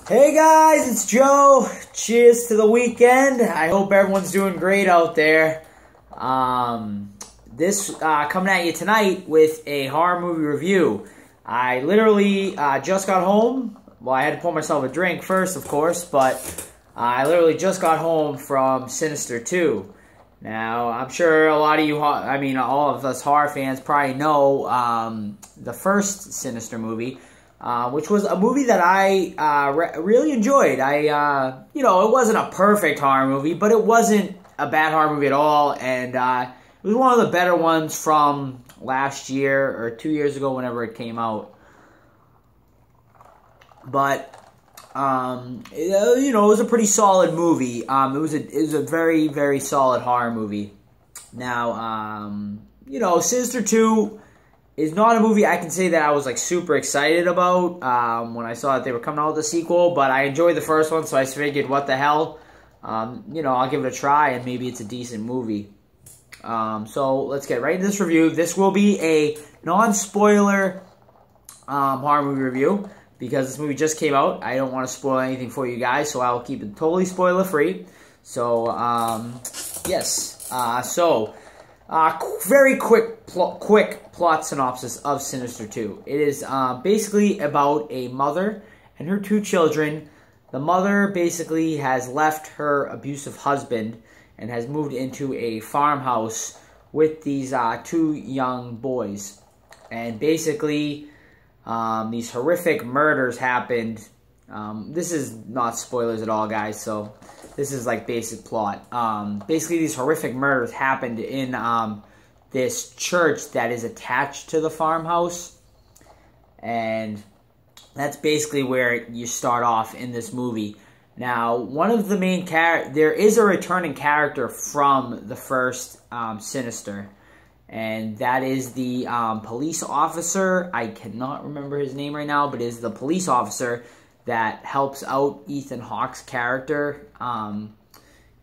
Hey guys, it's Joe. Cheers to the weekend. I hope everyone's doing great out there. This coming at you tonight with a horror movie review. I literally just got home. Well, I had to pour myself a drink first, of course, but I literally just got home from Sinister 2. Now, I'm sure a lot of you, all of us horror fans probably know the first Sinister movie. Which was a movie that I really enjoyed. It wasn't a perfect horror movie, but it wasn't a bad horror movie at all, and it was one of the better ones from last year or 2 years ago, whenever it came out. But it was a pretty solid movie. It was a very, very solid horror movie. Now, Sinister 2 is not a movie I can say that I was like super excited about when I saw that they were coming out with a sequel, but I enjoyed the first one, so I figured, what the hell, I'll give it a try, and maybe it's a decent movie. So let's get right into this review. This will be a non-spoiler horror movie review, because this movie just came out. I don't want to spoil anything for you guys, so I'll keep it totally spoiler-free. So, yes. Very quick plot synopsis of Sinister 2. It is basically about a mother and her two children. The mother basically has left her abusive husband and has moved into a farmhouse with these two young boys. And basically, these horrific murders happened. This is not spoilers at all, guys, so this is like basic plot. Basically, these horrific murders happened in this church that is attached to the farmhouse, and that's basically where you start off in this movie. Now, one of the main there is a returning character from the first Sinister, and that is the police officer. I cannot remember his name right now, but it is the police officer that helps out Ethan Hawke's character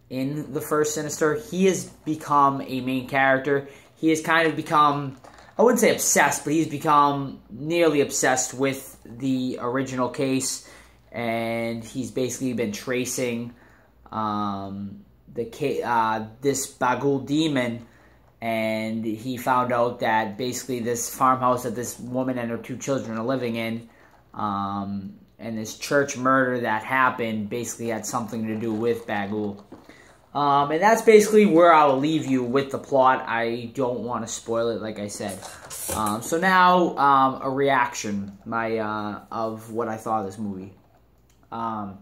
in the first Sinister. He has become a main character. He has kind of become, I wouldn't say obsessed, but he's become nearly obsessed with the original case, and he's basically been tracing this Bagul demon, and he found out that basically this farmhouse that this woman and her two children are living in, and this church murder that happened basically had something to do with Bagul. And that's basically where I'll leave you with the plot. I don't want to spoil it, like I said. So now, a reaction of what I thought of this movie. And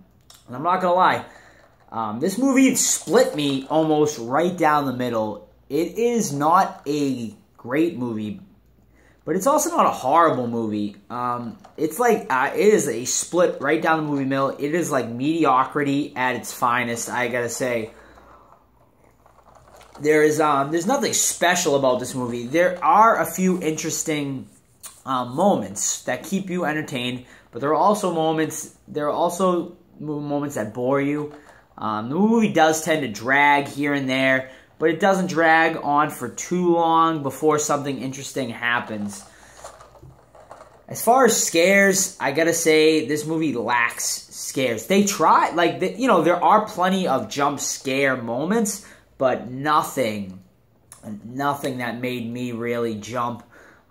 I'm not going to lie. This movie split me almost right down the middle. It is not a great movie, but it's also not a horrible movie. It's like, it is a split right down the movie middle. It is like mediocrity at its finest, I gotta say. There's nothing special about this movie. There are a few interesting moments that keep you entertained, but there are also moments that bore you. The movie does tend to drag here and there, but it doesn't drag on for too long before something interesting happens. As far as scares, I gotta say, this movie lacks scares. They try, there are plenty of jump scare moments, but nothing that made me really jump.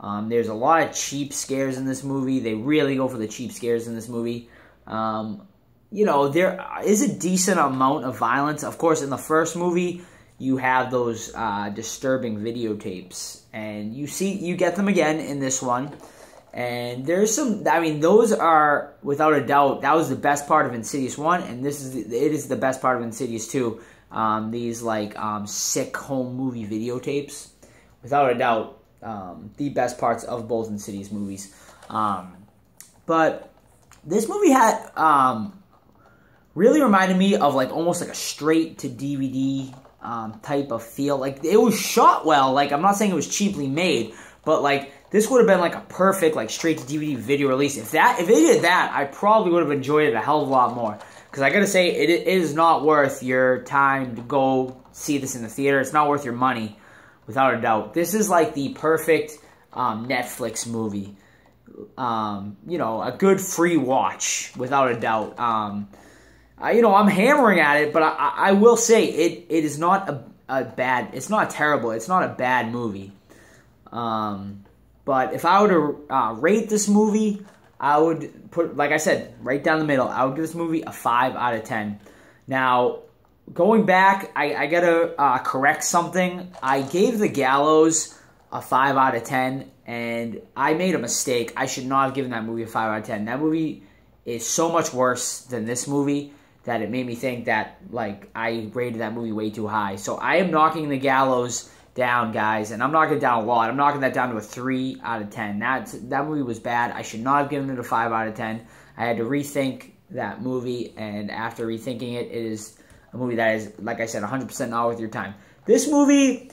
There's a lot of cheap scares in this movie. They really go for the cheap scares in this movie. There is a decent amount of violence. Of course, in the first movie, you have those disturbing videotapes, and you get them again in this one. And there's some, those are, without a doubt, that was the best part of Insidious 1, and it is the best part of Insidious 2. These, sick home movie videotapes. Without a doubt, the best parts of both Insidious movies. But this movie had, really reminded me of, almost like a straight-to-DVD type of feel. It was shot well. I'm not saying it was cheaply made, but, this would have been, a perfect, straight-to-DVD video release. If they did that, I probably would have enjoyed it a hell of a lot more. Because I gotta say, it is not worth your time to go see this in the theater. It's not worth your money, without a doubt. This is, the perfect Netflix movie. a good free watch without a doubt. I'm hammering at it, but I will say it is not a bad. It's not terrible. It's not a bad movie. But if I were to rate this movie, I would put, like I said, right down the middle. I would give this movie a 5 out of 10. Now, going back, I gotta correct something. I gave The Gallows a 5 out of 10, and I made a mistake. I should not have given that movie a 5 out of 10. That movie is so much worse than this movie that it made me think that, like, I rated that movie way too high. So I am knocking The Gallows down, guys, and I'm knocking it down a lot. I'm knocking that down to a 3 out of 10. That movie was bad. I should not have given it a 5 out of 10. I had to rethink that movie, and after rethinking it, it is a movie that is, like I said, 100% not worth your time. This movie,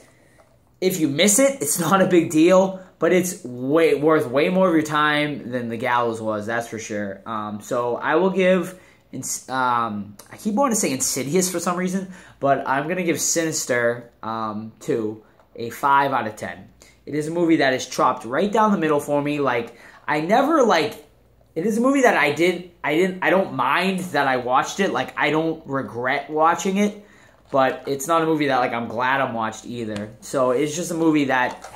if you miss it, it's not a big deal, but it's worth way more of your time than The Gallows was, that's for sure. So I will give, I keep wanting to say Insidious for some reason, but I'm going to give Sinister 2 a 5 out of 10. It is a movie that is chopped right down the middle for me. Like, it is a movie that I don't mind that I watched it. Like, I don't regret watching it, but it's not a movie that, like, I'm glad I'm watched either. So it's just a movie that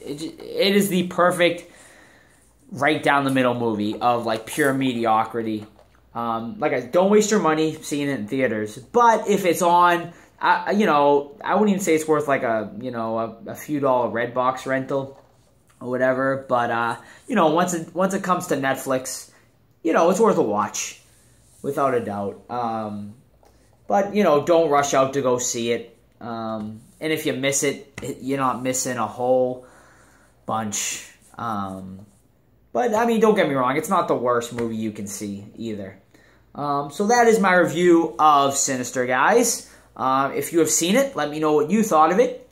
it is the perfect right down the middle movie of, like, pure mediocrity. Don't waste your money seeing it in theaters. But if it's on, I wouldn't even say it's worth like a few dollar Redbox rental or whatever. But once it comes to Netflix, it's worth a watch without a doubt. But don't rush out to go see it. And if you miss it, you're not missing a whole bunch. But I mean, don't get me wrong, it's not the worst movie you can see either. So that is my review of Sinister, guys. If you have seen it, let me know what you thought of it.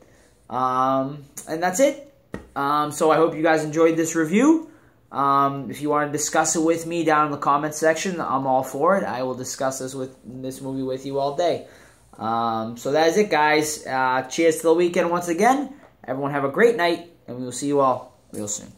And that's it. So I hope you guys enjoyed this review. If you want to discuss it with me down in the comments section, I'm all for it. I will discuss this movie with you all day. So that is it, guys. Cheers to the weekend once again. Everyone have a great night, and we will see you all real soon.